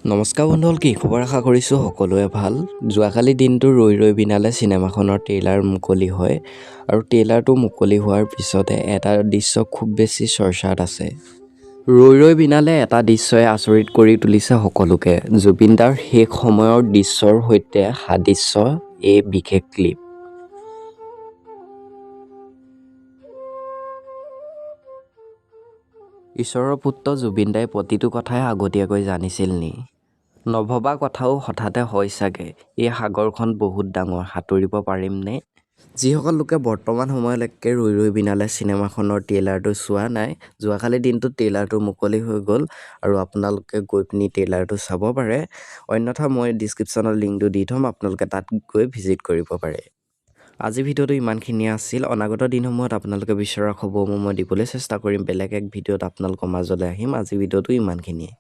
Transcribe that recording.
নমস্কাৰ বন্ধুসকল, কি খবৰ? আশা কৰিছোঁ সকলোৱে ভাল। যোৱাকালি দিনটো ৰৈ ৰৈ বিনালে চিনেমাখনৰ ট্ৰেইলাৰ মুকলি হয় আৰু ট্ৰেইলাৰটো মুকলি হোৱাৰ পিছতে এটা দৃশ্য খুব বেছি চৰ্চাত আছে। ৰৈ ৰৈ বিনালে এটা দৃশ্যই আচৰিত কৰি তুলিছে সকলোকে। জুবিন দাৰ শেষ সময়ৰ দৃশ্যৰ সৈতে সাদৃশ্য এই বিশেষ ক্লিপ। ঈশ্বৰৰ পুত্ৰ জুবিন দাই প্ৰতিটো কথাই আগতীয়াকৈ জানিছিল নি? নভবা কথাও হঠাতে হয় চাগে। এই সাগৰখন বহুত ডাঙৰ, সাঁতুৰিব পাৰিমনে? যিসকল লোকে বৰ্তমান সময়লৈকে ৰৈ ৰৈ বিনালে চিনেমাখনৰ ট্ৰেইলাৰটো চোৱা নাই, যোৱাকালি দিনটোত ট্ৰেইলাৰটো মুকলি হৈ গ'ল আৰু আপোনালোকে গৈ পিনি ট্ৰেইলাৰটো চাব পাৰে। অন্যথা মই ডিছক্ৰিপশ্যনত লিংকটো দি থ'ম, আপোনালোকে তাত গৈ ভিজিট কৰিব পাৰে। আজি ভিডিঅ'টো ইমানখিনিয়ে আছিল। অনাগত দিনসমূহত আপোনালোকে বিচৰা খবৰসমূহ মই দিবলৈ চেষ্টা কৰিম। বেলেগ এক ভিডিঅ'ত আপোনালোকৰ মাজলৈ আহিম। আজি ভিডিঅ'টো ইমানখিনিয়ে।